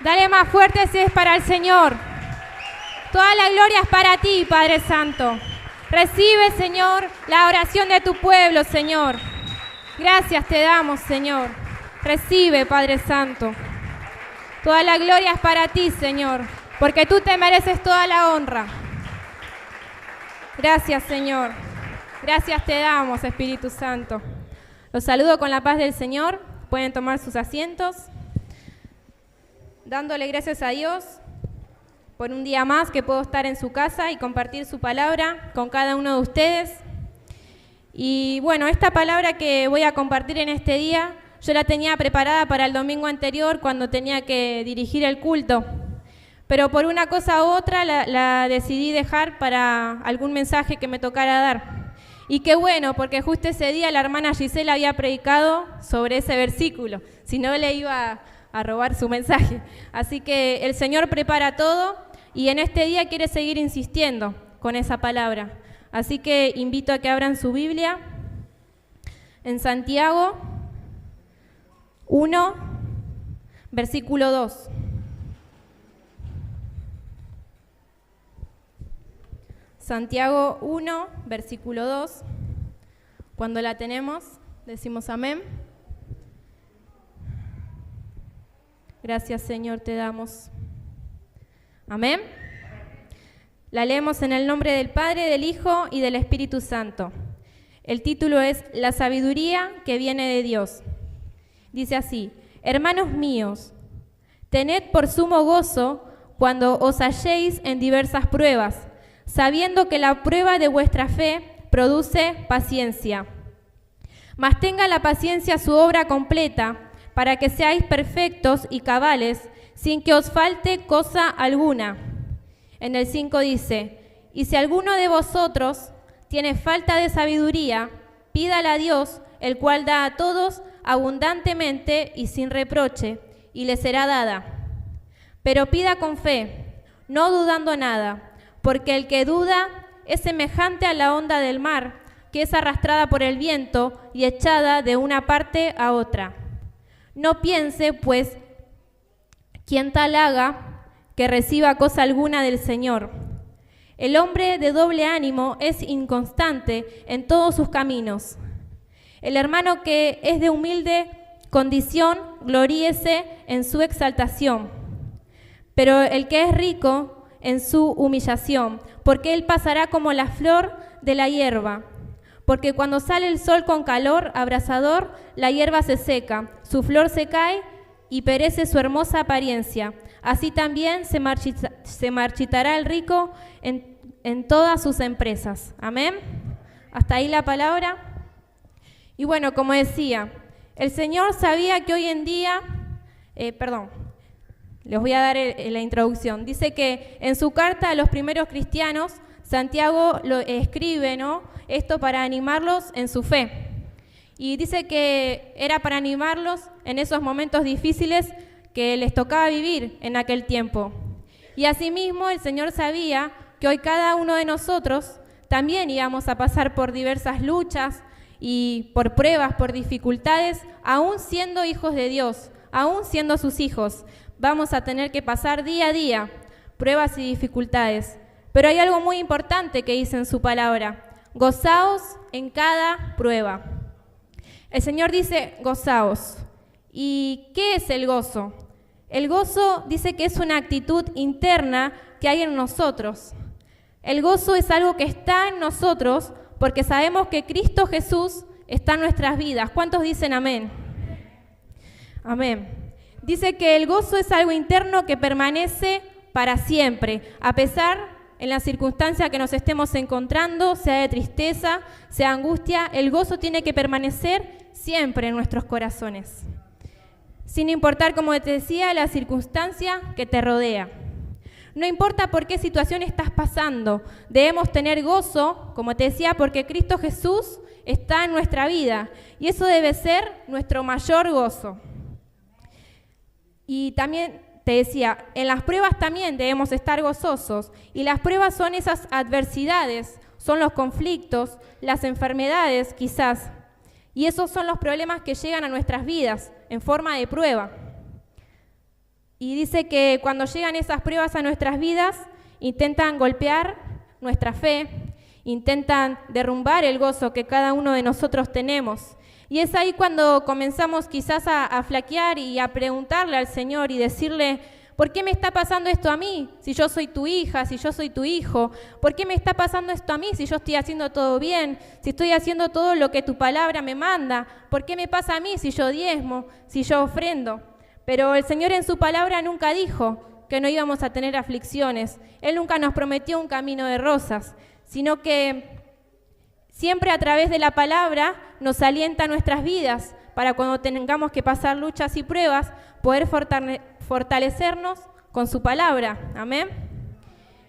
Dale más fuerte si es para el Señor. Toda la gloria es para ti, Padre Santo. Recibe, Señor, la oración de tu pueblo, Señor. Gracias te damos, Señor. Recibe, Padre Santo. Toda la gloria es para ti, Señor, porque tú te mereces toda la honra. Gracias, Señor. Gracias te damos, Espíritu Santo. Los saludo con la paz del Señor. Pueden tomar sus asientos. Dándole gracias a Dios por un día más que puedo estar en su casa y compartir su palabra con cada uno de ustedes. Y bueno, esta palabra que voy a compartir en este día, yo la tenía preparada para el domingo anterior cuando tenía que dirigir el culto. Pero por una cosa u otra la decidí dejar para algún mensaje que me tocara dar. Y qué bueno, porque justo ese día la hermana Gisela había predicado sobre ese versículo, si no le iba a robar su mensaje. Así que el Señor prepara todo y en este día quiere seguir insistiendo con esa palabra. Así que invito a que abran su Biblia en Santiago 1, versículo 2. Santiago 1, versículo 2. Cuando la tenemos, decimos amén. Gracias, Señor, te damos. Amén. La leemos en el nombre del Padre, del Hijo y del Espíritu Santo. El título es La sabiduría que viene de Dios. Dice así: hermanos míos, tened por sumo gozo cuando os halléis en diversas pruebas, sabiendo que la prueba de vuestra fe produce paciencia. Mas tenga la paciencia su obra completa, para que seáis perfectos y cabales, sin que os falte cosa alguna. En el 5 dice: y si alguno de vosotros tiene falta de sabiduría, pídala a Dios, el cual da a todos abundantemente y sin reproche, y le será dada. Pero pida con fe, no dudando nada, porque el que duda es semejante a la onda del mar, que es arrastrada por el viento y echada de una parte a otra. No piense, pues, quien tal haga, que reciba cosa alguna del Señor. El hombre de doble ánimo es inconstante en todos sus caminos. El hermano que es de humilde condición, gloríese en su exaltación. Pero el que es rico, en su humillación, porque él pasará como la flor de la hierba. Porque cuando sale el sol con calor abrasador, la hierba se seca, su flor se cae y perece su hermosa apariencia. Así también se marchitará el rico en todas sus empresas. Amén. Hasta ahí la palabra. Y bueno, como decía, el Señor sabía que hoy en día, les voy a dar la introducción. Dice que en su carta a los primeros cristianos, Santiago lo escribe, ¿no?, esto para animarlos en su fe. Y dice que era para animarlos en esos momentos difíciles que les tocaba vivir en aquel tiempo. Y asimismo el Señor sabía que hoy cada uno de nosotros también íbamos a pasar por diversas luchas y por pruebas, por dificultades, aún siendo hijos de Dios, aún siendo sus hijos. Vamos a tener que pasar día a día pruebas y dificultades. Pero hay algo muy importante que dice en su palabra: gozaos en cada prueba. El Señor dice gozaos. ¿Y qué es el gozo? El gozo dice que es una actitud interna que hay en nosotros. El gozo es algo que está en nosotros porque sabemos que Cristo Jesús está en nuestras vidas. ¿Cuántos dicen amén? Amén. Dice que el gozo es algo interno que permanece para siempre, a pesar en la circunstancia que nos estemos encontrando, sea de tristeza, sea angustia, el gozo tiene que permanecer siempre en nuestros corazones, sin importar, como te decía, la circunstancia que te rodea. No importa por qué situación estás pasando, debemos tener gozo, como te decía, porque Cristo Jesús está en nuestra vida, y eso debe ser nuestro mayor gozo. Y también te decía, en las pruebas también debemos estar gozosos, y las pruebas son esas adversidades, son los conflictos, las enfermedades quizás, y esos son los problemas que llegan a nuestras vidas en forma de prueba. Y dice que cuando llegan esas pruebas a nuestras vidas, intentan golpear nuestra fe, intentan derrumbar el gozo que cada uno de nosotros tenemos. Y es ahí cuando comenzamos quizás a flaquear y a preguntarle al Señor y decirle, ¿por qué me está pasando esto a mí si yo soy tu hija, si yo soy tu hijo? ¿Por qué me está pasando esto a mí si yo estoy haciendo todo bien, si estoy haciendo todo lo que tu palabra me manda? ¿Por qué me pasa a mí si yo diezmo, si yo ofrendo? Pero el Señor en su palabra nunca dijo que no íbamos a tener aflicciones. Él nunca nos prometió un camino de rosas, sino que siempre a través de la palabra nos alienta nuestras vidas para cuando tengamos que pasar luchas y pruebas, poder fortalecernos con su palabra. Amén.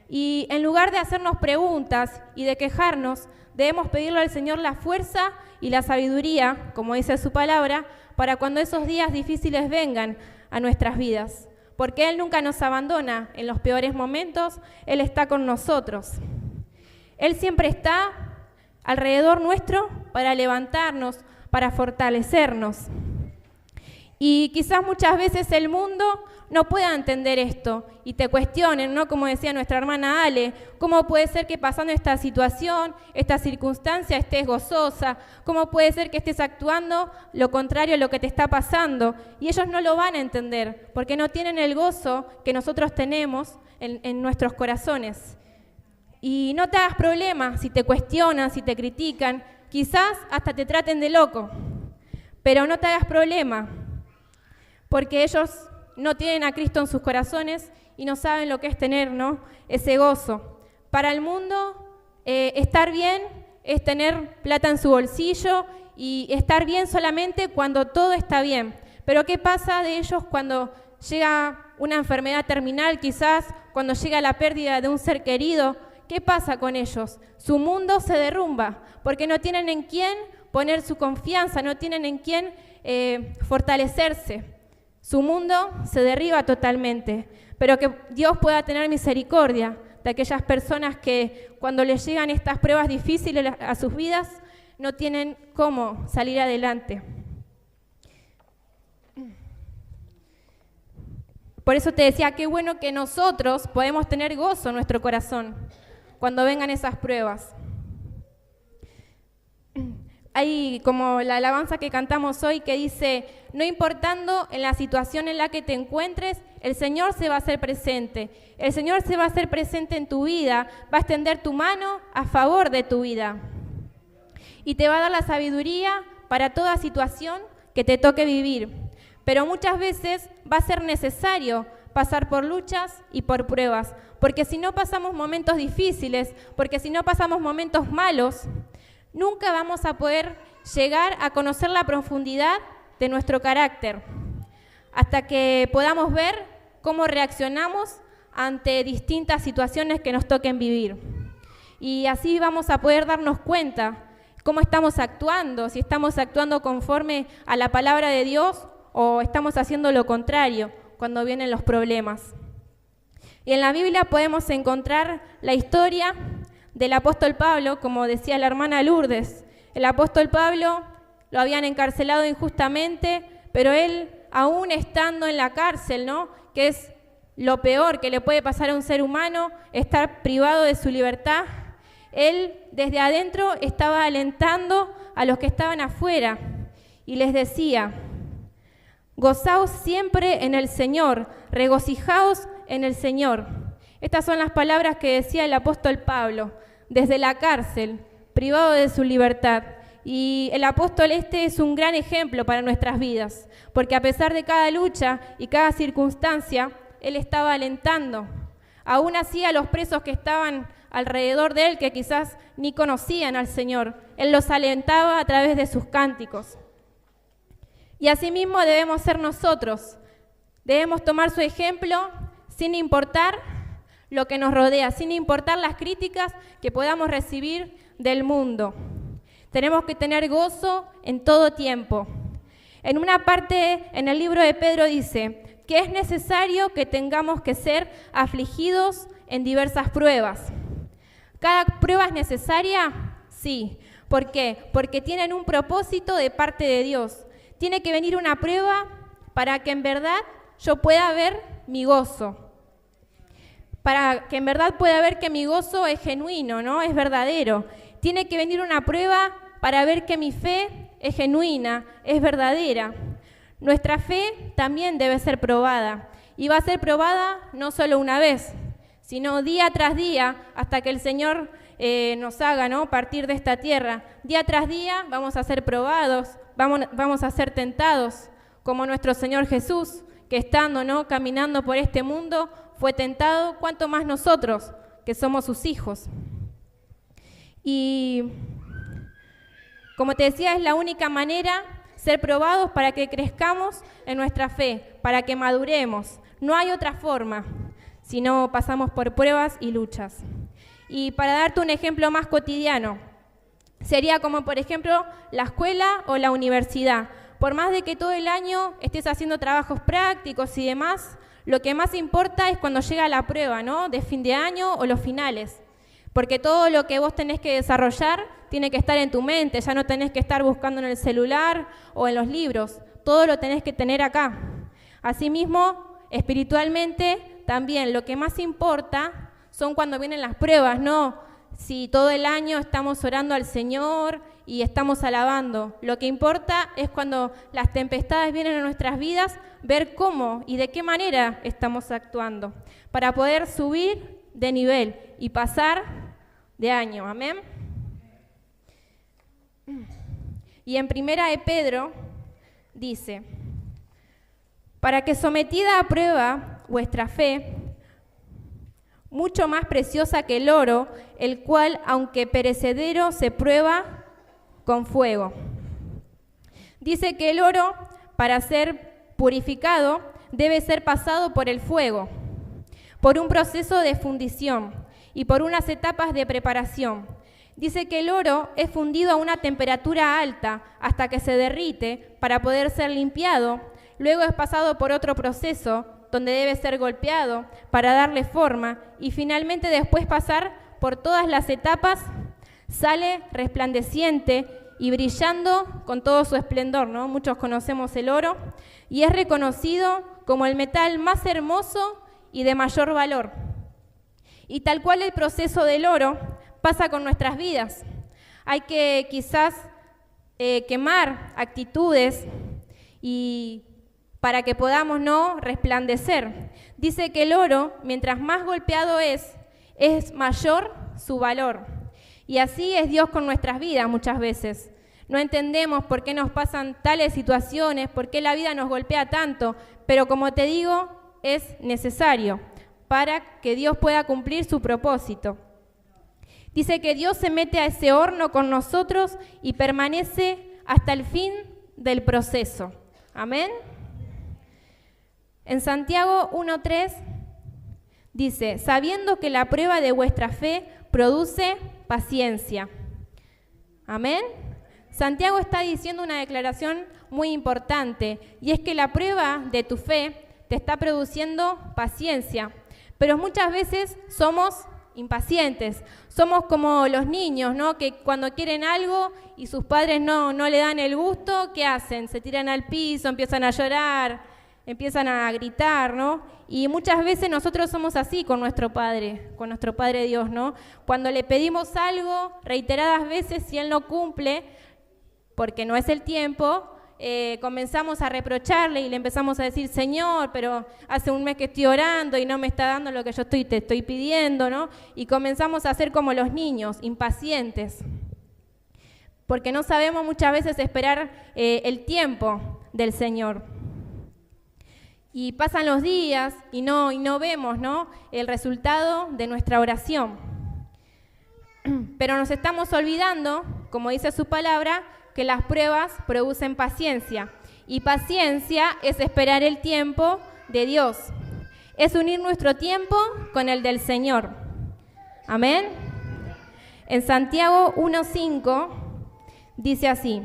Y en lugar de hacernos preguntas y de quejarnos, debemos pedirle al Señor la fuerza y la sabiduría, como dice su palabra, para cuando esos días difíciles vengan a nuestras vidas. Porque Él nunca nos abandona en los peores momentos, Él está con nosotros. Él siempre está alrededor nuestro para levantarnos, para fortalecernos. Y quizás muchas veces el mundo no pueda entender esto y te cuestionen, ¿no? Como decía nuestra hermana Ale, ¿cómo puede ser que pasando esta situación, esta circunstancia estés gozosa? ¿Cómo puede ser que estés actuando lo contrario a lo que te está pasando? Y ellos no lo van a entender porque no tienen el gozo que nosotros tenemos en nuestros corazones. Y no te hagas problema si te cuestionan, si te critican, quizás hasta te traten de loco, pero no te hagas problema porque ellos no tienen a Cristo en sus corazones y no saben lo que es tener, ¿no?, ese gozo. Para el mundo, estar bien es tener plata en su bolsillo y estar bien solamente cuando todo está bien. Pero ¿qué pasa de ellos cuando llega una enfermedad terminal, quizás cuando llega la pérdida de un ser querido? ¿Qué pasa con ellos? Su mundo se derrumba porque no tienen en quién poner su confianza, no tienen en quién fortalecerse. Su mundo se derriba totalmente, pero que Dios pueda tener misericordia de aquellas personas que cuando les llegan estas pruebas difíciles a sus vidas no tienen cómo salir adelante. Por eso te decía, qué bueno que nosotros podemos tener gozo en nuestro corazón cuando vengan esas pruebas. Hay como la alabanza que cantamos hoy que dice, no importando en la situación en la que te encuentres, el Señor se va a hacer presente. El Señor se va a hacer presente en tu vida, va a extender tu mano a favor de tu vida. Y te va a dar la sabiduría para toda situación que te toque vivir. Pero muchas veces va a ser necesario pasar por luchas y por pruebas, porque si no pasamos momentos difíciles, porque si no pasamos momentos malos, nunca vamos a poder llegar a conocer la profundidad de nuestro carácter, hasta que podamos ver cómo reaccionamos ante distintas situaciones que nos toquen vivir. Y así vamos a poder darnos cuenta cómo estamos actuando, si estamos actuando conforme a la palabra de Dios o estamos haciendo lo contrario cuando vienen los problemas. Y en la Biblia podemos encontrar la historia del apóstol Pablo, como decía la hermana Lourdes. El apóstol Pablo lo habían encarcelado injustamente, pero él, aún estando en la cárcel, ¿no?, que es lo peor que le puede pasar a un ser humano, estar privado de su libertad, él desde adentro estaba alentando a los que estaban afuera y les decía, gozaos siempre en el Señor, regocijaos en el Señor. Estas son las palabras que decía el apóstol Pablo, desde la cárcel, privado de su libertad. Y el apóstol es un gran ejemplo para nuestras vidas, porque a pesar de cada lucha y cada circunstancia, él estaba alentando. Aún así a los presos que estaban alrededor de él, que quizás ni conocían al Señor, él los alentaba a través de sus cánticos. Y asimismo debemos ser nosotros, debemos tomar su ejemplo sin importar lo que nos rodea, sin importar las críticas que podamos recibir del mundo. Tenemos que tener gozo en todo tiempo. En una parte en el libro de Pedro dice que es necesario que tengamos que ser afligidos en diversas pruebas. ¿Cada prueba es necesaria? Sí. ¿Por qué? Porque tienen un propósito de parte de Dios. Tiene que venir una prueba para que en verdad yo pueda ver mi gozo. Para que en verdad pueda ver que mi gozo es genuino, ¿no? Es verdadero. Tiene que venir una prueba para ver que mi fe es genuina, es verdadera. Nuestra fe también debe ser probada. Y va a ser probada no solo una vez, sino día tras día, hasta que el Señor nos haga, ¿no?, partir de esta tierra. Día tras día vamos a ser probados, vamos a ser tentados, como nuestro Señor Jesús, que estando, ¿no?, caminando por este mundo, fue tentado, cuanto más nosotros, que somos sus hijos. Y como te decía, es la única manera ser probados para que crezcamos en nuestra fe, para que maduremos. No hay otra forma, si no pasamos por pruebas y luchas. Y para darte un ejemplo más cotidiano, sería como, por ejemplo, la escuela o la universidad. Por más de que todo el año estés haciendo trabajos prácticos y demás, lo que más importa es cuando llega la prueba, ¿no?, de fin de año o los finales. Porque todo lo que vos tenés que desarrollar tiene que estar en tu mente, ya no tenés que estar buscando en el celular o en los libros, todo lo tenés que tener acá. Asimismo, espiritualmente, también lo que más importa son cuando vienen las pruebas, ¿no? Si todo el año estamos orando al Señor y estamos alabando. Lo que importa es cuando las tempestades vienen a nuestras vidas, ver cómo y de qué manera estamos actuando, para poder subir de nivel y pasar de año. Amén. Y en 1 de Pedro dice: para que sometida a prueba vuestra fe, mucho más preciosa que el oro, el cual, aunque perecedero, se prueba con fuego. Dice que el oro, para ser purificado, debe ser pasado por el fuego, por un proceso de fundición y por unas etapas de preparación. Dice que el oro es fundido a una temperatura alta hasta que se derrite para poder ser limpiado. Luego es pasado por otro proceso donde debe ser golpeado para darle forma y finalmente después pasar por todas las etapas, sale resplandeciente y brillando con todo su esplendor, ¿no? Muchos conocemos el oro y es reconocido como el metal más hermoso y de mayor valor. Y tal cual el proceso del oro pasa con nuestras vidas. Hay que quizás quemar actitudes y para que podamos no resplandecer. Dice que el oro, mientras más golpeado es mayor su valor. Y así es Dios con nuestras vidas muchas veces. No entendemos por qué nos pasan tales situaciones, por qué la vida nos golpea tanto, pero como te digo, es necesario para que Dios pueda cumplir su propósito. Dice que Dios se mete a ese horno con nosotros y permanece hasta el fin del proceso. Amén. En Santiago 1:3 dice: sabiendo que la prueba de vuestra fe produce paciencia. Amén. Santiago está diciendo una declaración muy importante, y es que la prueba de tu fe te está produciendo paciencia. Pero muchas veces somos impacientes, somos como los niños, ¿no?, que cuando quieren algo y sus padres no le dan el gusto, ¿qué hacen? Se tiran al piso, empiezan a llorar, empiezan a gritar, ¿no? Y muchas veces nosotros somos así con nuestro Padre Dios, ¿no? Cuando le pedimos algo reiteradas veces, si Él no cumple, porque no es el tiempo, comenzamos a reprocharle y le empezamos a decir: Señor, pero hace un mes que estoy orando y no me está dando lo que yo te estoy pidiendo, ¿no? Y comenzamos a ser como los niños, impacientes, porque no sabemos muchas veces esperar el tiempo del Señor. Y pasan los días y no vemos, ¿no?, el resultado de nuestra oración. Pero nos estamos olvidando, como dice su palabra, que las pruebas producen paciencia. Y paciencia es esperar el tiempo de Dios. Es unir nuestro tiempo con el del Señor. Amén. En Santiago 1:5 dice así: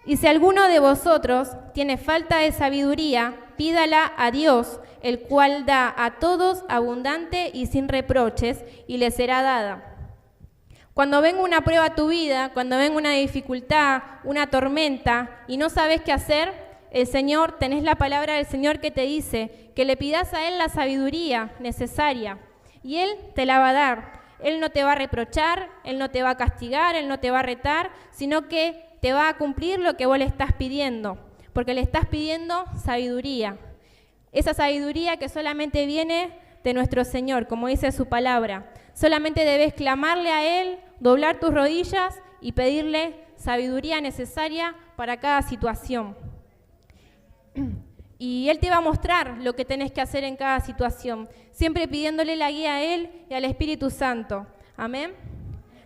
y si alguno de vosotros tiene falta de sabiduría, pídala a Dios, el cual da a todos abundante y sin reproches, y le será dada. Cuando venga una prueba a tu vida, cuando venga una dificultad, una tormenta, y no sabes qué hacer, el Señor, tenés la palabra del Señor que te dice que le pidas a Él la sabiduría necesaria y Él te la va a dar. Él no te va a reprochar, Él no te va a castigar, Él no te va a retar, sino que te va a cumplir lo que vos le estás pidiendo, porque le estás pidiendo sabiduría. Esa sabiduría que solamente viene de nuestro Señor, como dice su palabra. Solamente debes clamarle a Él, doblar tus rodillas y pedirle sabiduría necesaria para cada situación. Y Él te va a mostrar lo que tenés que hacer en cada situación, siempre pidiéndole la guía a Él y al Espíritu Santo. Amén.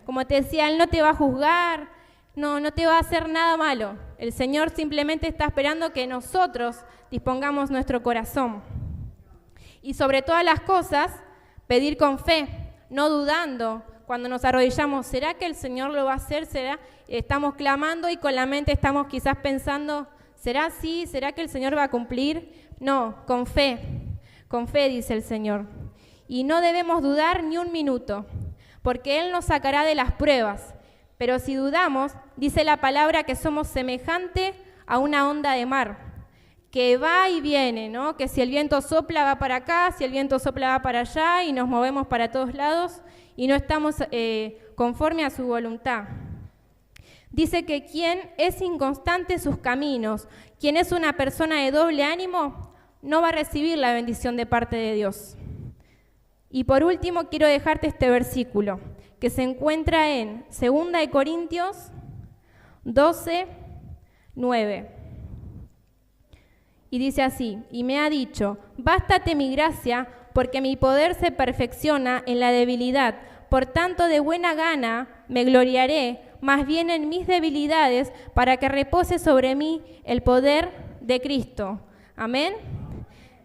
Como te decía, Él no te va a juzgar, no te va a hacer nada malo. El Señor simplemente está esperando que nosotros dispongamos nuestro corazón. Y sobre todas las cosas, pedir con fe, no dudando. Cuando nos arrodillamos, ¿será que el Señor lo va a hacer? ¿Será? Estamos clamando y con la mente estamos quizás pensando, ¿será así? ¿Será que el Señor va a cumplir? No, con fe, dice el Señor. Y no debemos dudar ni un minuto, porque Él nos sacará de las pruebas. Pero si dudamos, dice la palabra que somos semejante a una onda de mar, que va y viene, ¿no? Que si el viento sopla va para acá, si el viento sopla va para allá y nos movemos para todos lados y no estamos conforme a su voluntad. Dice que quien es inconstante en sus caminos, quien es una persona de doble ánimo, no va a recibir la bendición de parte de Dios. Y por último quiero dejarte este versículo, que se encuentra en 2 Corintios 12, 9. Y dice así, y me ha dicho, bástate mi gracia, porque mi poder se perfecciona en la debilidad. Por tanto, de buena gana me gloriaré, más bien en mis debilidades, para que repose sobre mí el poder de Cristo. Amén.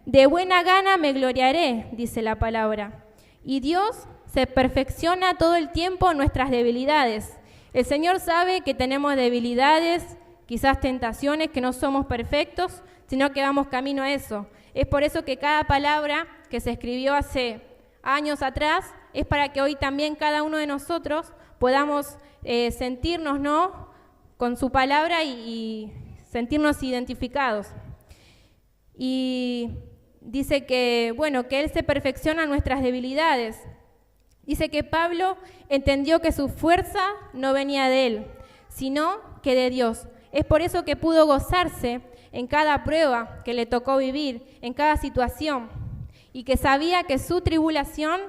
De buena gana me gloriaré, dice la palabra. Y Dios se perfecciona todo el tiempo en nuestras debilidades. El Señor sabe que tenemos debilidades, quizás tentaciones, que no somos perfectos, sino que vamos camino a eso. Es por eso que cada palabra que se escribió hace años atrás es para que hoy también cada uno de nosotros podamos sentirnos, ¿no?, con su palabra y sentirnos identificados. Y dice que, bueno, que Él se perfecciona en nuestras debilidades. Dice que Pablo entendió que su fuerza no venía de él, sino que de Dios. Es por eso que pudo gozarse en cada prueba que le tocó vivir, en cada situación, y que sabía que su tribulación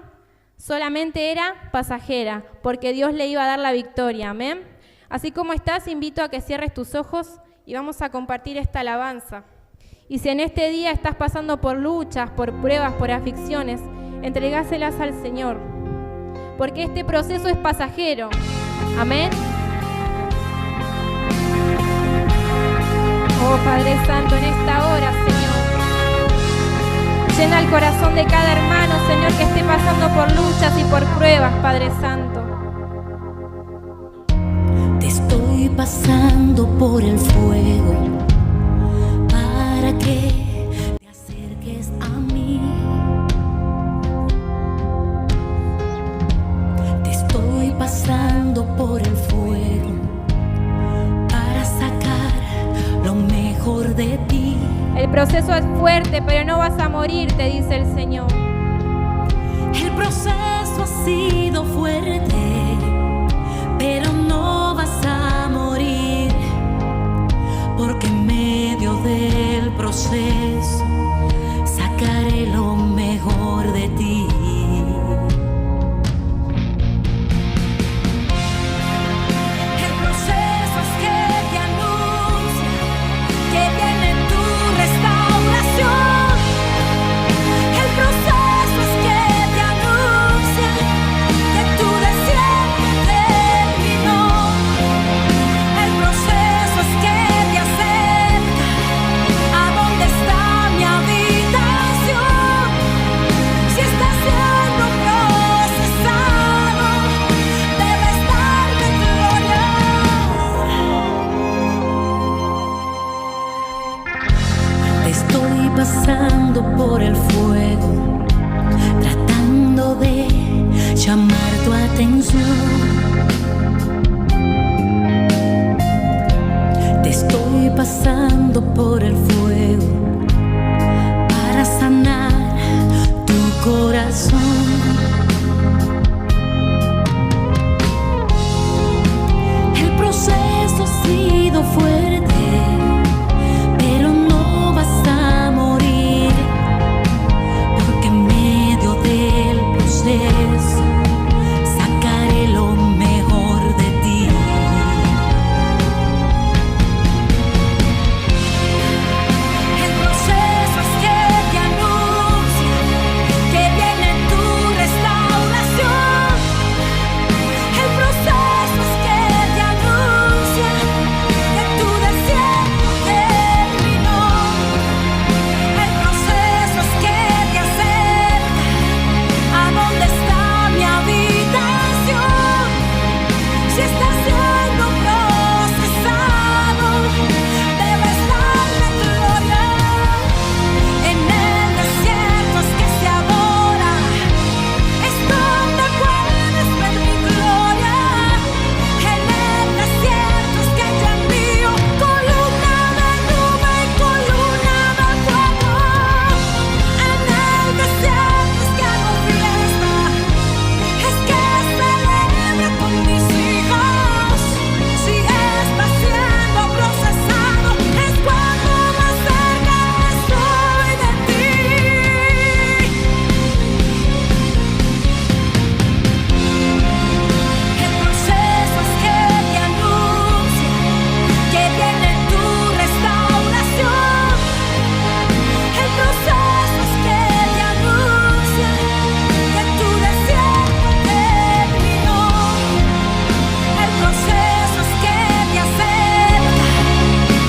solamente era pasajera, porque Dios le iba a dar la victoria. Amén. Así como estás, invito a que cierres tus ojos y vamos a compartir esta alabanza. Y si en este día estás pasando por luchas, por pruebas, por aflicciones, entregáselas al Señor, porque este proceso es pasajero. Amén. Oh Padre Santo, en esta hora, Señor, llena el corazón de cada hermano, Señor, que esté pasando por luchas y por pruebas, Padre Santo. Te estoy pasando por el fuego para que te acerques a mí. Te estoy pasando por el fuego para sacar lo mejor de ti. El proceso es fuerte, pero no vas a morir, te dice el Señor. El proceso ha sido fuerte, pero no vas a morir, porque en medio del proceso sacaré lo mejor de ti. El proceso es que te anuncia que viene tu restauración. El proceso es que te anuncia que tu desierto pasando por el fuego para sanar tu corazón. El proceso ha sido fuerte, pero no vas a morir, porque en medio del proceso sacaré lo mejor de ti. El proceso es que te anuncia que viene tu restauración. El proceso es que te anuncia que tu desierto terminó. El proceso es que te acerca a donde está mi habitación. Si estás siendo procesado, debes darle gloria. En el desierto es que se adora, es donde puedes ver mi gloria. En el desierto es que yo envío columna de nube y columna de fuego. En el desierto es que hago fiesta, es que celebro con mis hijos. Si estás siendo procesado, es cuando más cerca estoy de ti. El proceso es que te anuncia que viene tu restauración. El proceso es que te anuncia que tu desierto terminó. El proceso es que te acerca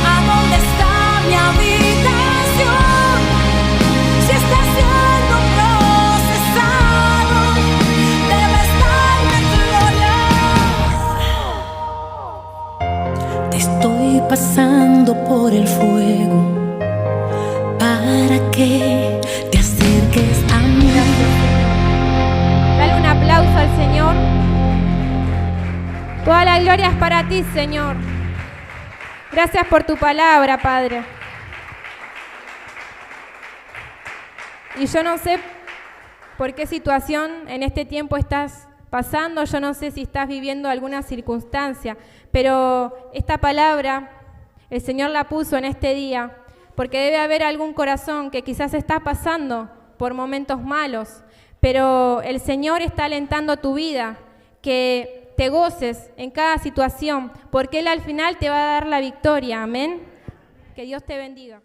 a donde está mi habitación. Si estás siendo procesado, debes darme gloria. Te estoy pasando por el fuego para que te acerques a mí. Dale un aplauso al Señor. Toda la gloria es para ti, Señor. Gracias por tu palabra, Padre. Y yo no sé por qué situación en este tiempo estás pasando, yo no sé si estás viviendo alguna circunstancia, pero esta palabra el Señor la puso en este día porque debe haber algún corazón que quizás está pasando por momentos malos, pero el Señor está alentando tu vida, que te goces en cada situación, porque Él al final te va a dar la victoria. Amén. Que Dios te bendiga.